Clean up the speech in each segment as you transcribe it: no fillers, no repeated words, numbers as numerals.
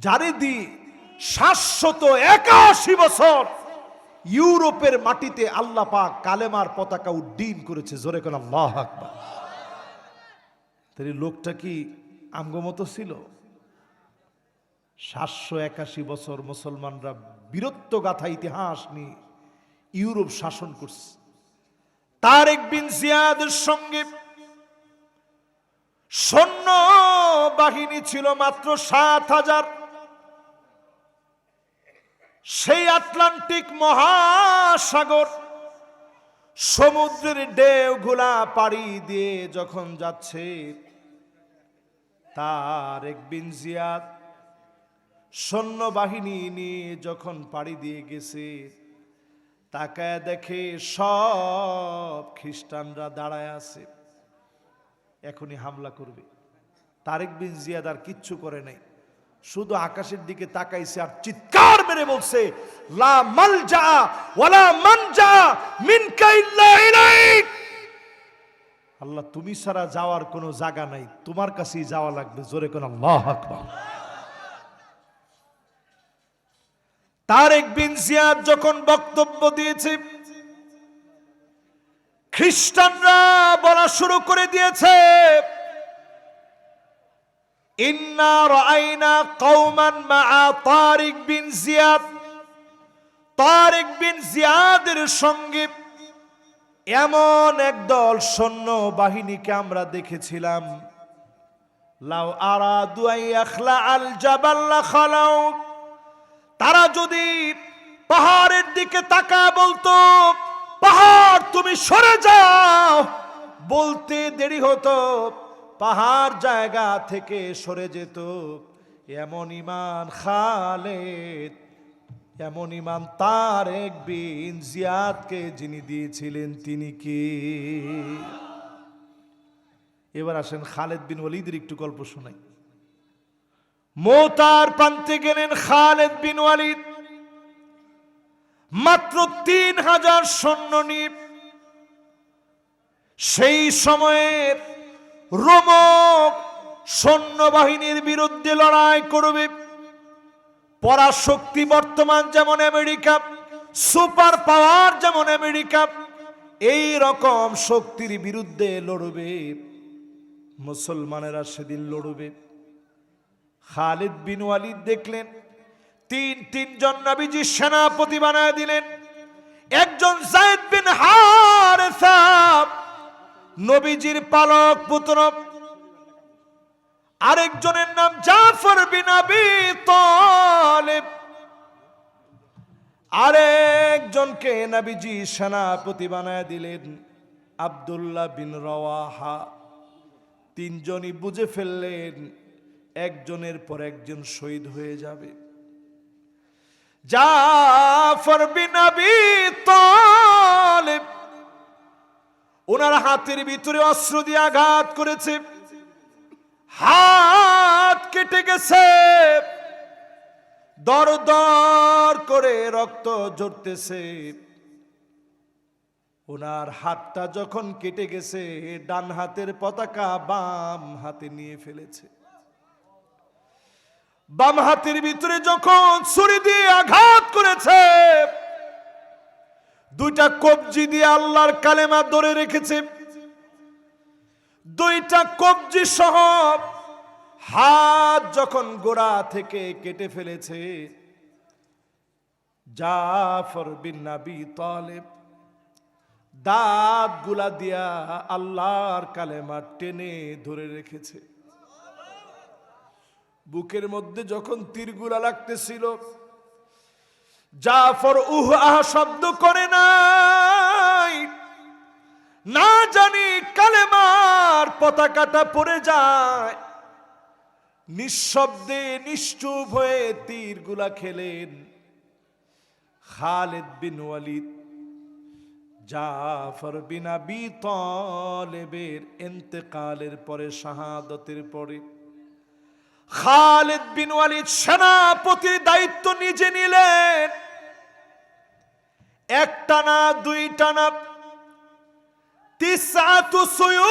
যারে দিয়ে 781 বছর ইউরোপের মাটিতে আল্লাহ পাক কালেমার পতাকা উড্ডীন করেছে। জোরে কোন আল্লাহু আকবার। তাহলে লোকটা কি আমগো মতো ছিল? 781 বছর মুসলমানরা বীরত্ব গাথা ইতিহাস নিয়ে ইউরোপ শাসন করছে। তারেক বিন জিয়াদের সঙ্গে সৈন্য বাহিনী ছিল মাত্র 7,000। সেই আটলান্টিক মহাসাগর সমুদ্রের ঢেউগুলা পাড়ি দিয়ে যখন যাচ্ছে, তারেক বিন জিয়াদ সৈন্যবাহিনী নিয়ে যখন পাড়ি দিয়ে গেছে, তাকায় দেখে সব খ্রিস্টানরা দাঁড়ায় আছে, এখনই হামলা করবে। তারেক বিন জিয়াদ আর কিচ্ছু করে নাই, শুধু আকাশের দিকে তাকাইছে আর চিৎকার মেরে বলছে, লা মালজা ওয়ালা মানজা মিনকা ইল্লা ইলাইক। আল্লাহ, তুমি ছাড়া যাওয়ার কোনো জায়গা নাই, তোমার কাছেই যাওয়া লাগবে। জোরে কোন আল্লাহু আকবার। তারেক বিন জিয়াদ যখন বক্তব্য দিয়েছে, খ্রিস্টানরা বলা শুরু করে দিয়েছে, ইন্না রাআইনা কওমান মাআ তারিক বিন জিয়াদ। তারেক বিন জিয়াদের সঙ্গে এমন একদল সৈন্য বাহিনীকে আমরা দেখেছিলাম, লাউ আরাদু আন ইয়াখলা আল জাবাল লাখালাউ। তারা যদি পাহাড়ের দিকে তাকায় বলতো, পাহাড় তুমি সরে যাও, বলতে দেরি হতো, পাহাড় জায়গা থেকে সরে যেত। এমন ইমান খালেদ, এমন ইমান তারেক বিন জিয়াদকে যিনি দিয়েছিলেন তিনি কে? এবার আসেন খালেদ বিন ওয়ালিদের একটু গল্প শোনাই। মোতার প্রান্তে গেলেন খালেদ বিন ওয়ালিদ, মাত্র 3000 সৈন্য নিয়ে। সেই সময়ের রোমক সৈন্যবাহিনীর বিরুদ্ধে লড়াই করবে। পরাশক্তি বর্তমান যেমন আমেরিকা, সুপার পাওয়ার যেমন আমেরিকা, এই রকম শক্তির বিরুদ্ধে লড়বে মুসলমানেরা, সেদিন লড়বে। খালিদ বিন ওয়ালিদ দেখলেন তিনজন নবীজি সেনাপতি বানায় দিলেন। একজন যায়েদ বিন হারেসা, নবীজির পালক পুত্র। আরেকজনের নাম জাফর বিন আবি তালিব। আরেকজনকে নবীজি সেনাপতি বানায় দিলেন আব্দুল্লাহ বিন রওয়াহা। তিনজনই বুঝে ফেললেন একজনের পর একজন শহীদ হয়ে যাবে। জাফর বিন আবি তালিব ওনার হাতের ভিতরে অস্ত্র দিয়ে আঘাত করেছে, হাত কেটে গেছে, দর দর করে রক্ত ঝরতেছে। ওনার হাতটা যখন কেটে গেছে, ডান হাতের পতাকা বাম হাতে নিয়ে ফেলেছে। বাম হাতের ভিতরে যখন ছুরি দিয়ে আঘাত করেছে, দুইটা কবজি দিয়ে আল্লাহর কালেমা ধরে রেখেছে। দুইটা কবজি সহ হাত যখন গোড়া থেকে কেটে ফেলেছে, জাফর বিন আবি তালিব দাঁত গুলা দিয়া আল্লাহর কালেমা টেনে ধরে রেখেছে। বুকের মধ্যে যখন তীরগুলা লাগতেছিল, জাফর উহ আহ শব্দ করে নাই, না জানি কালেমার পতাকাটা পড়ে যায়। নিঃশব্দে নিশ্চুপ হয়ে তীরগুলা খেলেন খালিদ বিন ওয়ালিদ। জাফর বিন আবি তালিবের ইন্তেকালের পরে, শাহাদাতের পরে খালিদ বিন ওয়ালিদ সেনাপতির দায়িত্ব নিজে নিলেন। একটা না, দুইটা না, 9 সুয়ুফ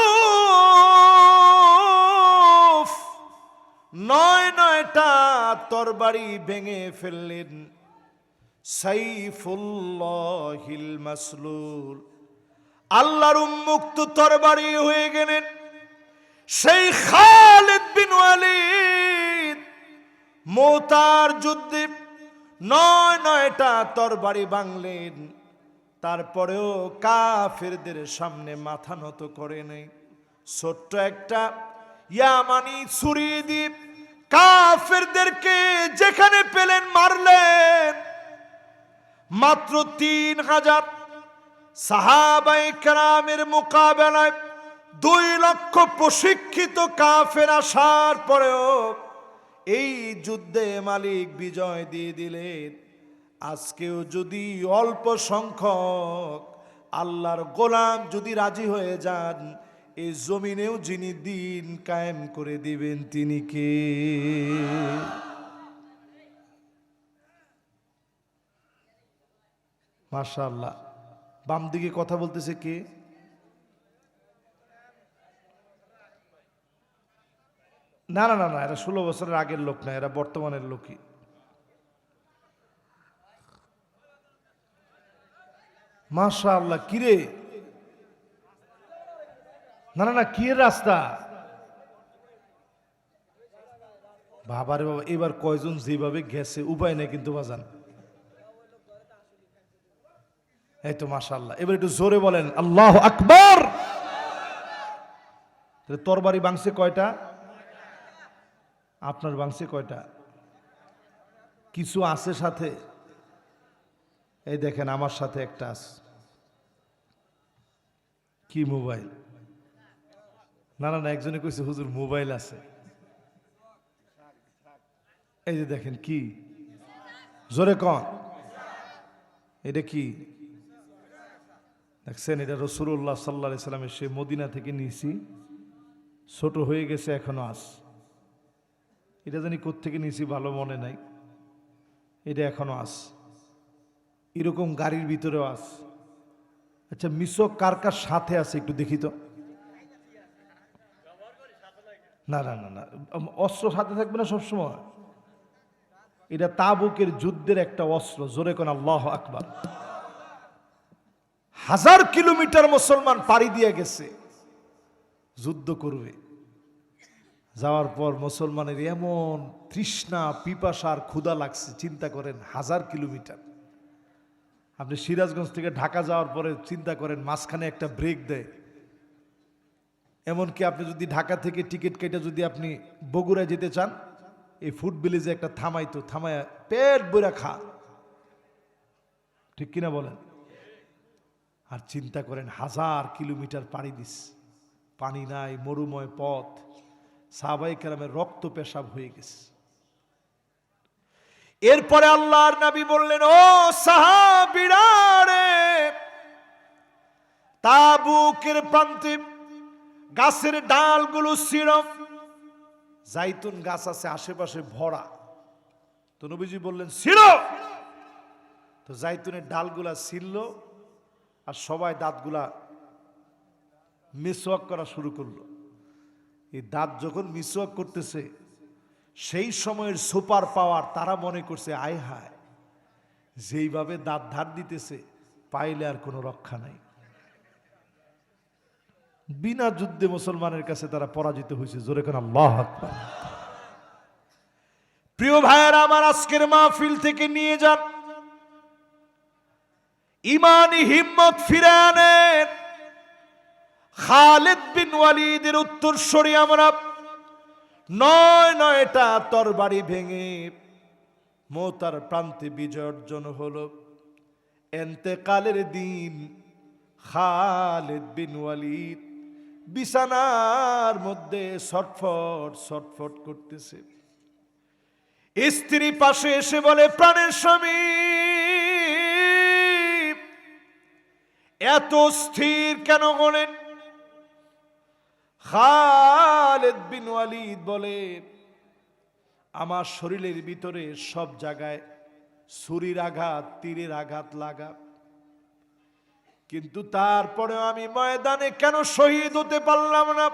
নয়টা তরবারি ভেঙে ফেললেন। সাইফুল্লাহিল মাসলুল, আল্লাহর উন্মুক্ত তরবারি হয়ে গেলেন সেই খালিদ বিন ওয়ালিদ। মুতার যুদ্ধে নয়টা তরবারি ভাঙলেন, তারপরেও কাফেরদের সামনে মাথা নত করে নেই। ছোট্ট একটা ইয়ামানি ছুরি দিয়ে কাফেরদেরকে যেখানে পেলেন মারলেন। মাত্র 3000 সাহাবায়ে কেরামের মোকাবেলায় 2 লক্ষ প্রশিক্ষিত কাফের আসার পরেও এই যুদ্ধে মালিক বিজয় দিয়ে দিলেন। আজকেও যদি অল্প সংখ্যক আল্লাহর গোলাম যদি রাজি হয়ে যান, এই জমিনেও যিনি দিন কায়েম করে দিবেন তিনি কে? মাশাআল্লাহ। বাম দিকে কথা বলতেছে কে? না না না না, এরা 16 বছরের আগের লোক না, এরা বর্তমানের লোকই। মাশাআল্লাহ। কিরে? না না না, কি এর রাস্তা? বাবারে বাবা, এবার কয়জন যেভাবে গেছে উপায় নেই কিন্তু বাজান। এই তো মাশাআল্লাহ। এবার একটু জোরে বলেন আল্লাহু আকবার। তরবারি ভাঙছে কয়টা? আপনার ভাঙছে কয়টা? কিছু আছে সাথে? এই দেখেন আমার সাথে একটা আছে। কি মোবাইল? না না না, একজনে কইছে হুজুর মোবাইল আছে। এই যে দেখেন কি, জোরে কন, এটা কি দেখছেন? এটা রাসূলুল্লাহ সাল্লাল্লাহু আলাইহি সাল্লামের, সে মদিনা থেকে নিয়েছি, ছোট হয়ে গেছে এখনো আস। এটা জানি কোত্থেকে নিয়েছি ভালো মনে নাই, এটা এখনো আস। এরকম গাড়ির ভিতরেও আস। আচ্ছা, মিশক কার কার সাথে আছে একটু দেখি তো। না না না না, অস্ত্র সাথে থাকবে না সবসময়। এটা তাবুকের যুদ্ধের একটা অস্ত্র। জোরে কোন আল্লাহু আকবার। 1000 কিলোমিটার মুসলমান পাড়ি দিয়ে গেছে, যুদ্ধ করবে। যাওয়ার পর মুসলমানের এমন তৃষ্ণা, পিপাসার ক্ষুধা লাগছে, চিন্তা করেন 1000 কিলোমিটার। আপনি সিরাজগঞ্জ থেকে ঢাকা যাওয়ার পরে চিন্তা করেন মাঝখানে একটা ব্রেক দেয়। এমনকি আপনি যদি ঢাকা থেকে টিকিট কেটে যদি আপনি বগুড়ায় যেতে চান, এই ফুড ভিলেজে একটা থামাইতো, থামায় পেট বইরা খা। ঠিক কিনা বলেন? আর চিন্তা করেন 1000 কিলোমিটার পাড়ি দিস, পানি নাই, মরুময় পথ। সাহাবায়ে কেরামের রক্ত পেশাব হয়ে গেছে। এরপরে আল্লাহর নবী বললেন, ও সাহাবীরা রে, তাবুকের প্রান্তে গাছের ডালগুলো ছিঁড়ো। জাইতুন গাছ আছে আশেপাশে ভরা। তো নবীজি বললেন ছিঁড়ো। তো জাইতুনের ডালগুলা ছিঁড়ল, আর সবাই দাঁতগুলা মিসওয়াক করা শুরু করলো। এই দাঁত যখন মিসওয়াক করতেছে, সেই সময়ের সুপার পাওয়ার তারা মনে করছে আয় হায়, যেইভাবে দাঁত ধার দিতেছে পাইলে আর কোনো রক্ষা নাই। বিনা যুদ্ধে মুসলমানের কাছে তারা পরাজিত হয়েছে। জোরে কোন আল্লাহু আকবার। প্রিয় ভাইয়েরা আমার, আজকের মাহফিল থেকে নিয়ে যান ইমানি হিম্মত ফিরে আনেন। খালিদ বিন ওয়ালিদের উত্তরসূরি আমরা। নয়টা তরবারি ভেঙে মুতার প্রান্তে বিজয় অর্জন হলো। এন্তেকালের দিন খালিদ বিন ওয়ালিদ বিছানার মধ্যে ছটফট ছটফট করতেছে। স্ত্রী পাশে এসে বলে, প্রাণের স্বামী এত স্থির কেন হলেন? খালিদ বিন ওয়ালিদ বলে, আমার শরীরের ভিতরে সব জায়গায় ছুরির আঘাত, তীরের আঘাত লাগা, কিন্তু তারপরে আমি ময়দানে কেন শহীদ হতে পারলাম না?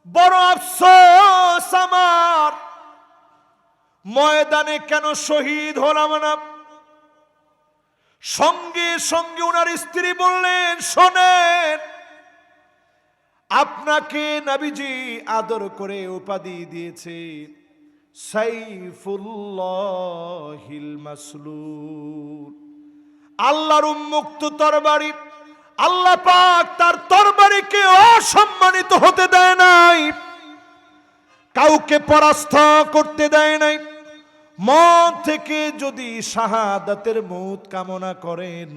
বড় আফসোস আমার, ময়দানে কেন শহীদ হলাম না। সঙ্গে সঙ্গে ওনার স্ত্রী বললেন, শোনেন, আপনাকে নবীজি আদর করে উপাধি দিয়েছে সাইফুল্লাহিল মাসলুল, আল্লাহর উন্মুক্ত তরবারি। আল্লাহ পাক তার তরবারিকে অসম্মানিত হতে দেয় নাই, কাউকে পরাস্ত করতে দেয় নাই। মন থেকে যদি শাহাদাতের মউত কামনা করেন,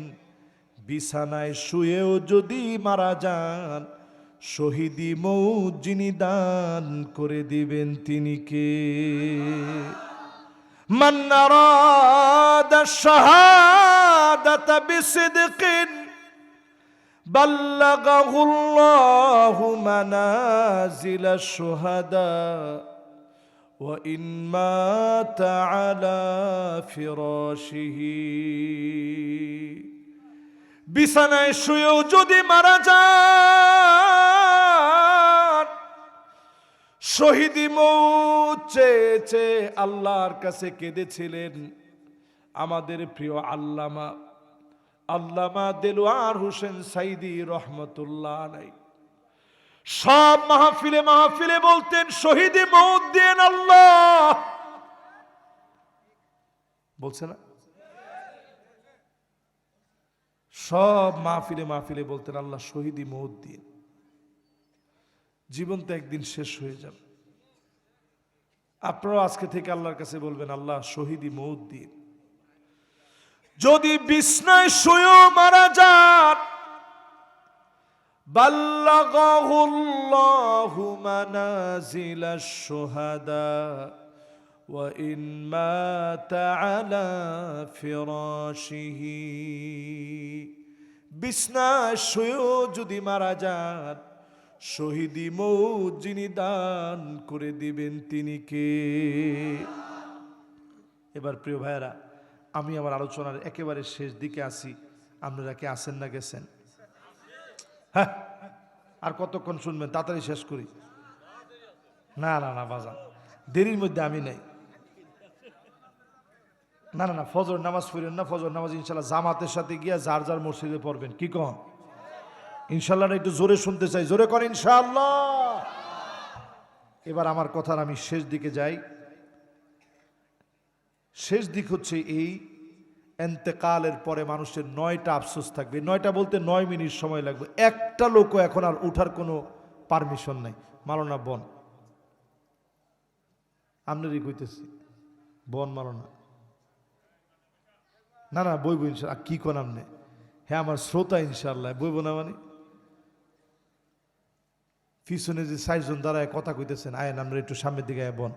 বিছানায় শুয়েও যদি মারা যান, শহীদি মউত যিনি দান করে দিবেন তিনি কে? মান আরাদা শাহাদাতা বিসিদকিন বাল্লাগাহুল্লাহু মানাজিলাশ শুহাদা ওয়া ইন মাতা আলা ফিরাশিহি। বিছানায় শুয়েও যদি মারা যান, শহীদি মউত চেয়ে চেয়ে আল্লাহর কাছে কেঁদেছিলেন আমাদের প্রিয় আল্লামা দেলোয়ার হোসেন সাইদি রহমতুল্লাহ আলাইহি। সব মাহফিলে মাহফিলে বলতেন, শহীদি মউত দেন আল্লাহ। বলছে না? সব মাহফিলে মাহফিলে বলতেন, আল্লাহ শহীদি মউত দিন। জীবন তো একদিন শেষ হয়ে যাবে। আপনারাও আজকে থেকে আল্লাহর কাছে বলবেন, আল্লাহ শহীদি মউত দিন। যদি বিছনায় শুয়েও মারা যান, বাল্লাগাহুল্লাহু মানাজিলাশ শুহাদা ওয়া ইন মাতা আলা ফিরাশিহি। বিছনায় শুয়েও যদি মারা যান, শহীদি মউত যিনি দান করে দিবেন তিনি কে? এবার প্রিয় ভাইয়েরা, আমি আমার আলোচনার একেবারে শেষ দিকে আছি। আপনারা কি আছেন না গেছেন? হ্যাঁ, আর কতক্ষণ শুনবেন? তাড়াতাড়ি শেষ করি। না না না বাজান, দেরির মধ্যে আমি নাই। না না না, ফজর নামাজ পড়েন না। ফজর নামাজ ইনশাল্লাহ জামাতের সাথে গিয়া যার যার মসজিদে পড়বেন। কি কন? ইনশাল্লাহ একটু জোরে শুনতে চাই, জোরে করেন ইনশাআল্লাহ। এবার আমার কথার আমি শেষ দিকে যাই। শেষ দিক হচ্ছে এই, এন্তেকালের পরে মানুষের 9টা আফসোস থাকবে। 9টা বলতে 9 মিনিট সময় লাগবে। একটা লোকও এখন আর উঠার কোনো পারমিশন নাই। মানো না বন? আপনারই কইতেছি, বন মানো না? না না, বইব ইনশাল্লাহ। কি কোন আপনি? হ্যাঁ, আমার শ্রোতা ইনশাল্লাহ বইব না মানে? পিছনে যে 4 জন দাঁড়ায় কথা কইতেছেন, আয়েন আমরা একটু সামনের দিকে আয়। বন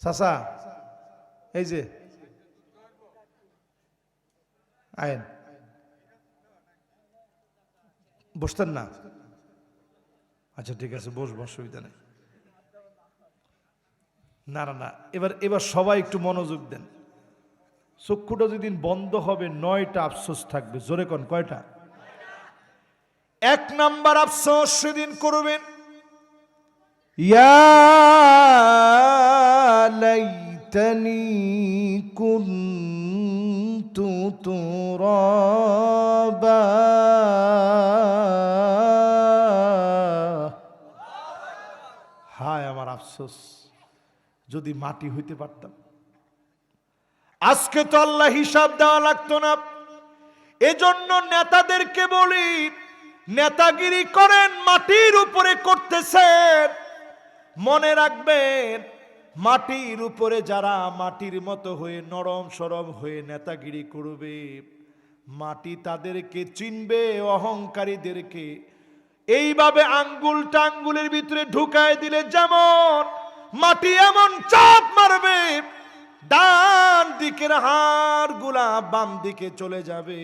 চাচা, এই যে আয়েন, বসতেন না? আচ্ছা ঠিক আছে, বসবো, অসুবিধা নেই। না না না, এবার সবাই একটু মনোযোগ দেন। চক্ষুটা যেদিন বন্ধ হবে 9টা আফসোস থাকবে। জোরে কোন কয়টা? 1 নাম্বার আফসোস সেদিন করবেন, ইয়া লাইতানি কুনতু তুরাবা। হায় আমার আফসোস, যদি মাটি হইতে পারতাম। আজকে তো আল্লাহ হিসাব দেওয়া লাগতো না। এজন্য নেতাদেরকে বলি, নেতাগিরি করেন, মাটির উপরে করতেছেন। মনে রাখবেন, মাটির উপরে যারা মাটির মতো হয়ে নরম সরম হয়ে নেতাগিরি করবে, মাটি তাদেরকে চিনবে। অহংকারীদেরকে এইভাবে আঙ্গুলটা আঙ্গুলের ভিতরে ঢুকায় দিলে যেমন মাটি এমন চাপ মারবে, ডান দিকের হাড়গুলা বাম দিকে চলে যাবে,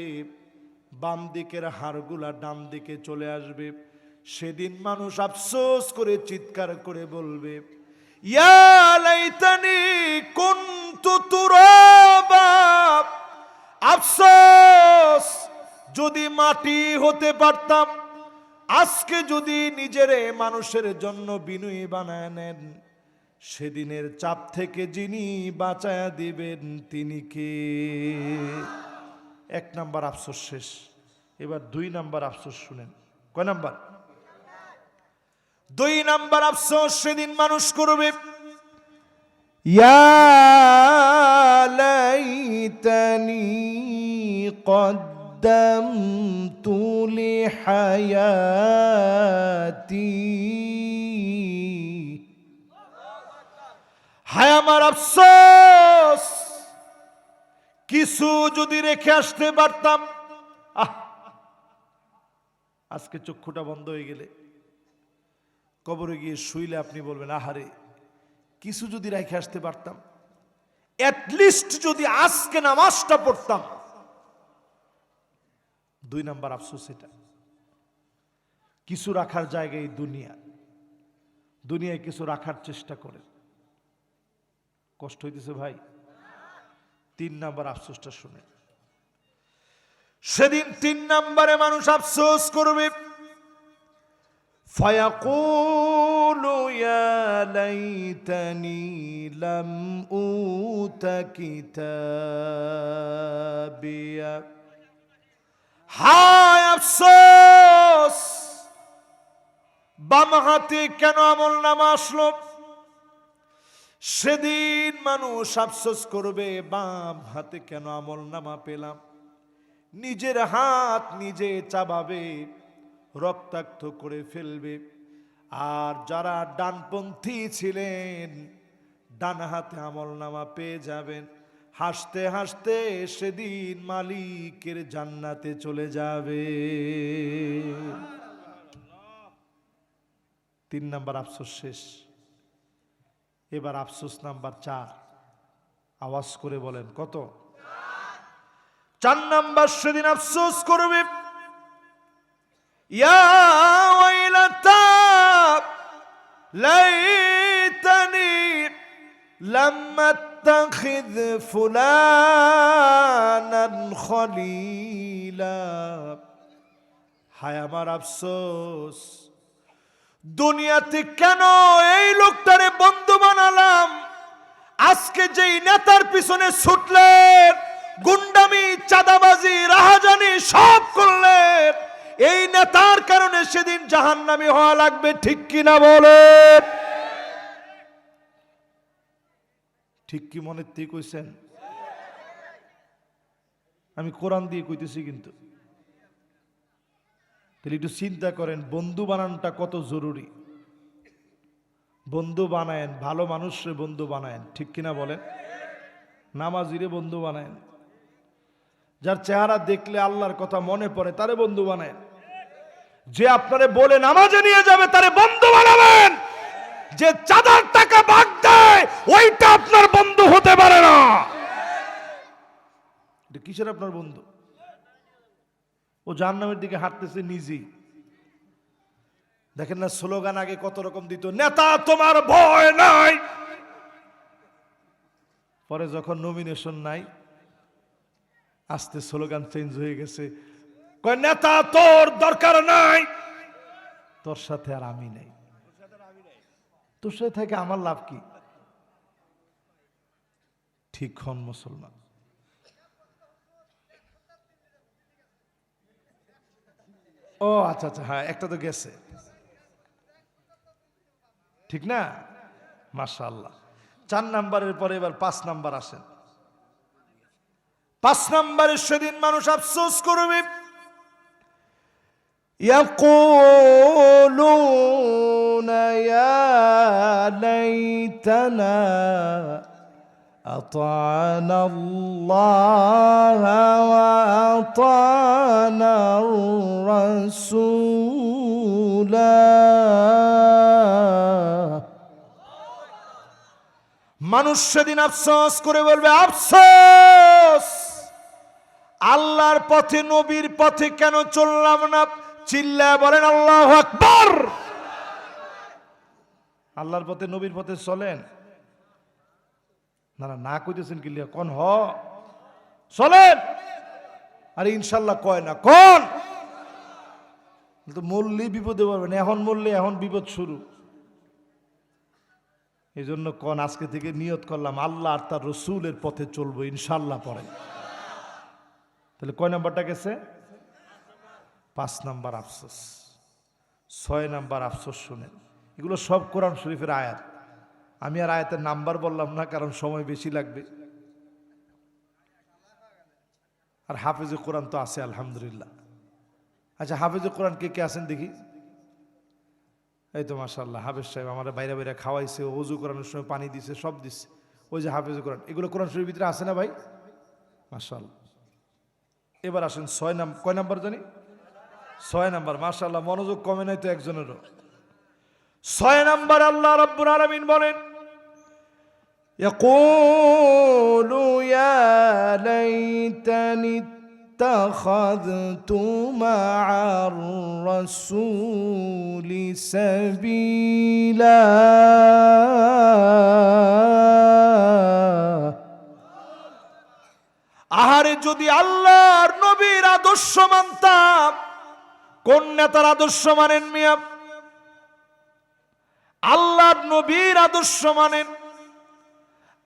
বাম দিকের হাড়গুলা ডান দিকে চলে আসবে। সেদিন মানুষ আফসোস করে চিৎকার করে বলবে, ইয়া লাইতানি কুনতু তুরাবা। আফসোস, যদি মাটি হতে পারতাম। আজকে যদি নিজেরে মানুষের জন্য বিনয়ী বানায় নেন, সেদিনের চাপ থেকে যিনি বাঁচায়া দিবেন তিনি কে? 1 নাম্বার আফসোস শেষ। এবার 2 নাম্বার আফসোস শুনেন। কয় নাম্বার? 2 নাম্বার আফসোস সেদিন মানুষ করবে, ইয়া লাইতানি কদ্দামতু লিহায়াতি। হায় আমার আফসোস, কিছু যদি রেখে আসতে পারতাম। আজকে চক্ষুটা বন্ধ হয়ে গেলে কবরে গিয়ে শুইলে আপনি বলবেন, আহারে কিছু যদি রেখে আসতে পারতাম, অ্যাটলিস্ট যদি আজকে নামাজটা পড়তাম। 2 নাম্বার আফসোস এটা। কিছু রাখার জায়গায় দুনিয়ায় কিছু রাখার চেষ্টা করেন। কষ্ট হইতেছে ভাই? 3 নাম্বার আফসোসটা শুনে। সেদিন 3 নাম্বারে মানুষ আফসোস করবে, ফায়াকুলু ইয়া লাইতানি লাম উতা কিতাবিয়া। হায় আফসোস, বাম হাতে কেন আমলনামা আসলো? সেদিন মানুষ আফসোস করবে, বাম হাতে কেন আমলনামা পেলাম। নিজের হাত নিজে চাবাবে, রক্তাক্ত করে ফেলবে। আর যারা ডানপন্থী ছিলেন, ডান হাতে আমলনামা পেয়ে যাবেন। হাসতে হাসতে সেদিন মালিকের জান্নাতে চলে যাবে। 3 নাম্বার আফসোস শেষ। এবার আফসোস নাম্বার 4। আওয়াজ করে বলেন কত? 4 নাম্বার সেদিন আফসোস করবে, ইয়া ওয়াইলাতা লাইতানি লাম আত্তাখিয ফুলানান খলিলা। হায় আমার আফসোস, দুনিয়াতে কেন এই লোকটারে বন্ধু বানালাম। আজকে যেই নেতার পিছনে ছুটলেন, গুন্ডামি, চাঁদাবাজি, রাহাজানি সব করলেন, এই নেতার কারণে সেদিন জাহান্নামী হওয়া লাগবে। ঠিক কিনা বলেন? ঠিক কি মনে থেকে কইছেন? আমি কোরআন দিয়ে কইতেছি কিন্তু। তাহলে একটু চিন্তা করেন, বন্ধু বানানোটা কত জরুরি। বন্ধু বানায়েন, ভালো মানুষরে বন্ধু বানায়েন। ঠিক কিনা বলেন? নামাজিরে বন্ধু বানায়েন, যার চেহারা দেখলে আল্লাহর কথা মনে পড়ে তারে বন্ধু বানায়েন। যে আপনারে বলে নামাজে নিয়ে যাবে তারে বন্ধু বানাবেন। যে চাঁদার টাকা ভাগ দেয় ওইটা আপনার বন্ধু হতে পারে না। এটা কিসের আপনার বন্ধু? ও জাহান্নামের দিকে হাঁটতেছে নিজেই। দেখেন না স্লোগান আগে কত রকম দিত, নেতা তোমার ভয় নাই। পরে যখন নমিনেশন নাই, আস্তে স্লোগান চেঞ্জ হয়ে গেছে, কয় নেতা তোর দরকার নাই, তোর সাথে আর আমি নাই। তোর সাথে থেকে আমার লাভ কি? ঠিক হন মুসলমান। ও আচ্ছা আচ্ছা, হ্যাঁ একটা তো গেছে, ঠিক না? মাশাআল্লাহ। 4 নাম্বারের পরে এবার 5 নাম্বার আসেন। 5 নাম্বারে সেদিন মানুষ আফসোস করবে, ইয়াকুলুনা ইয়া লাইতানা আতানা আল্লাহ ওয়া আতানা রাসূলা। মানুষ সেদিন আফসোস করে বলবে, আফসোস, আল্লাহর পথে, নবীর পথে কেন চললাম না? চিল্লায় বলেন আল্লাহু আকবার। আল্লাহর পথে, নবীর পথে চলেন না? না কইতেছেন কি লিয়া? কোন হ চলেন? আরে ইনশাল্লাহ কয় না, কোন? তো মরলেই বিপদে পারবেন, এখন মরলে এখন বিপদ শুরু। এই জন্য কোন আজকে থেকে নিয়ত করলাম আল্লাহ আর তার রসুলের পথে চলবো ইনশাল্লাহ। পরে তাহলে কয় নাম্বারটা গেছে? 5 নাম্বার আফসোস। 6 নাম্বার আফসোস শুনেন, এগুলো সব কোরআন শরীফের আয়াত। আমি আর আয়াতের নাম্বার বললাম না, কারণ সময় বেশি লাগবে। আর হাফেজে কোরআন তো আছে আলহামদুলিল্লাহ। আচ্ছা, হাফেজে কোরআন কে কে আছেন দেখি? এই তো মাশাআল্লাহ, হাফেজ সাহেব আমার বাইরে বাইরে খাওয়াইছে, ওযু করানোর সময় পানি দিছে, সব দিচ্ছে। ওই যে হাফেজে কোরআন, এগুলো কোরআন শরীফের ভিতরে আছে না ভাই? মাশাআল্লাহ। এবার আসেন 6 নাম্বার। কয় নাম্বার জানি? 6 নাম্বার। মাশাআল্লাহ, মনোযোগ কমে নাই তো একজনেরও। 6 নাম্বার আল্লাহ রাব্বুল আলামিন বলেন, ইয়াকুলু ইয়া লাইতানি ইত্তাখাযতু মা'আর রাসূলি সাবিলা। আহারে যদি আল্লাহর নবীর আদর্শ মানতাম। কোন নেতার আদর্শ মানেন মিয়া? আল্লাহর নবীর আদর্শ মানেন।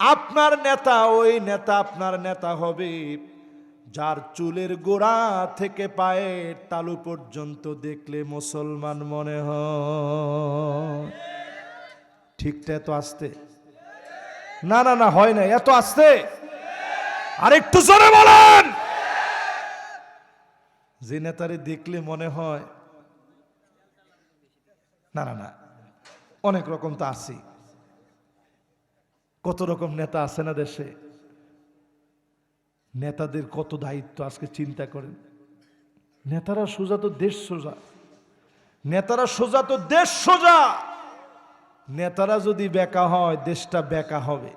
আপনার নেতা, ওই নেতা আপনার নেতা হবে যার চুলের গোড়া থেকে পায়ের তালু পর্যন্ত দেখলে মুসলমান মনে হয়। ঠিকটা এত আসতে? না না না, হয় না, এত আসতে। আরেকটু জোরে বলেন। যে নেতারে দেখলে মনে হয়, না না না, অনেক রকম তো আছে। কত রকম নেতা আছে না দেশে। নেতাদের কত দায়িত্ব আজকে চিন্তা করেন। নেতারা সোজা তো দেশ সোজা, নেতারা সোজা তো দেশ সোজা। নেতারা যদি বেকা হয় দেশটা বেকা হবে।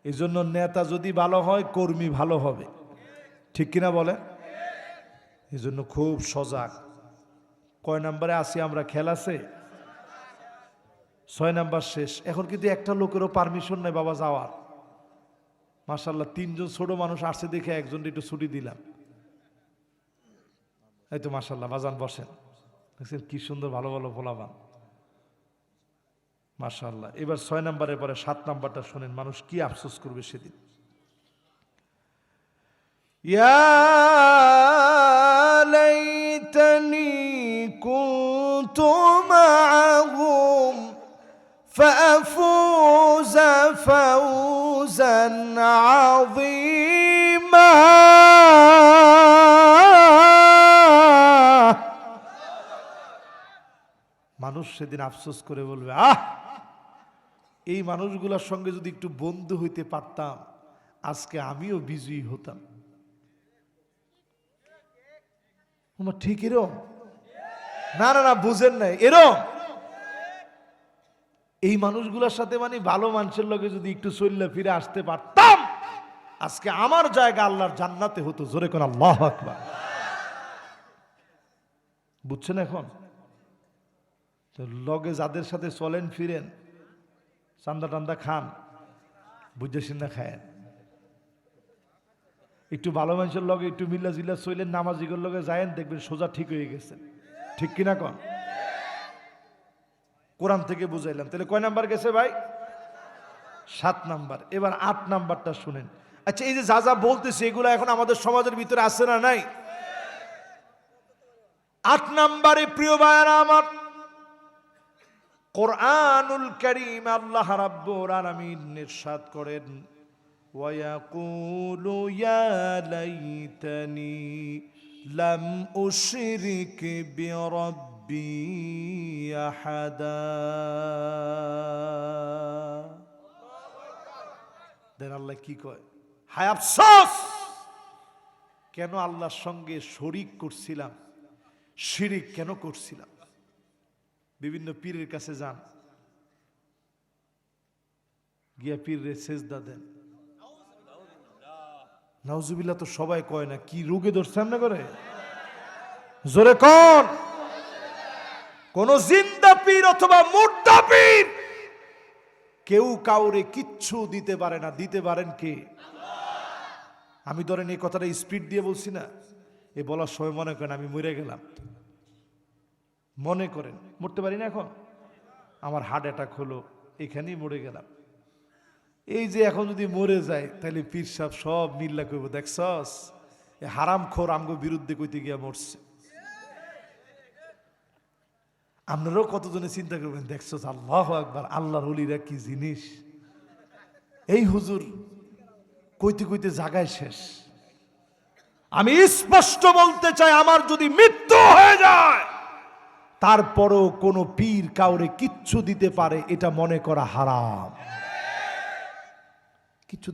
এই জন্য নেতা যদি ভালো হয় কর্মী ভালো হবে, ঠিক কিনা বলে? এই জন্য খুব সজাগ। কয় নম্বরে আসি আমরা? খেল আছে। 6 নাম্বার শেষ। এখন কিন্তু একটা লোকেরও পারমিশন নেই বাবা যাওয়ার। মাশাআল্লাহ, 3 জন ছোট মানুষ আসছে দেখে একজন একটু ছুটি দিলাম। এই তো মাশাআল্লাহ, বাজান বসেন। দেখছেন কি সুন্দর ভালো ভালো পোলাবান, মাশাআল্লাহ। এবার 6 নাম্বারের পরে 7 নাম্বারটা শোনেন, মানুষ কি আফসোস করবে সেদিন। ইয়া লাইতানি কুনতু মা'আহুম فأفوز فوزا عظيما। মানুষ সেদিন আফসোস করে বলবে, এই মানুষগুলোর সঙ্গে যদি একটু বন্ধু হইতে পারতাম আজকে আমিও বিজয়ী হতাম। ঠিক এরম? না না না, বুঝেন নাই, এরম। এই মানুষগুলোর সাথে মানে ভালো মানুষের লগে যদি একটু চললে ফিরে আসতে পারতাম আজকে আমার জায়গা আল্লাহর জান্নাতে হতো। জোরে কোন আল্লাহু আকবার। বুঝছেন? এখন লগে যাদের সাথে চলেন ফিরেন, চান্দা টান্দা খান, বুঝেছেন না, খায়েন। একটু ভালো মানুষের লগে একটু মিল্লা জিল্লা চলেন, নামাজিগর লগে যায়েন, দেখবেন সোজা ঠিক হয়ে গেছেন। ঠিক কিনা কন? কোরআন থেকে বুঝাইলাম। তাহলে কয় নাম্বার গেছে ভাই? 7 নাম্বার। এবার 8 নাম্বারটা শুনেন। আচ্ছা, এই যে যা যা বলতেছে এগুলো এখন আমাদের সমাজের ভিতরে আছে না নাই? 8 নাম্বারে প্রিয় ভাইরা আমার, কোরআনুল কারীম আল্লাহ রাব্বুল আলামিন ইরশাদ করেন, ওয়ায়াকুলু ইয়া লাইতানি লাম উশরিক বিরাব্বি আহাদা। দেন আল্লাহ কি কয়? হায় আফসোস, কেন আল্লাহর সঙ্গে শরীক করছিলাম, শিরিক কেন করছিলাম। বিভিন্ন পীরের কাছে যান, গিয়া পীরের সেজদা দেন। নাউজুবিল্লাহ তো সবাই কয় না, কি রোগে ধরছেন না করে? জোরে কোন? কোন জিন্দা পীর অথবা মুর্দা পীর কেউ কাউরে কিচ্ছু দিতে পারে না। দিতে পারেন কে? আমি ধরেন এই কথাটা স্পিড দিয়ে বলছি না, এ বলার সময় মনে করেন আমি মরে গেলাম, মনে করেন মরতে পারি না এখন, আমার হার্ট অ্যাটাক হলো, এখানেই মরে গেলাম। এই যে এখন যদি মরে যায় তাহলে পীর সাহেব সব মিল্লা কইব, দেখছস এ হারামখোর আমগো বিরুদ্ধে কইতে গিয়া মরছে। আপনারাও কতজনে চিন্তা করবেন, দেখছস আল্লাহু আকবার, আল্লাহর ওলিরা কি জিনিস। এই হুজুর কইতে কইতে জায়গায় শেষ। আমি স্পষ্ট বলতে চাই, আমার যদি মৃত্যু হয়ে যায় তারপরও কোনো পীর কাউরে কিচ্ছু দিতে পারে এটা মনে করা হারাম। কিচ্ছু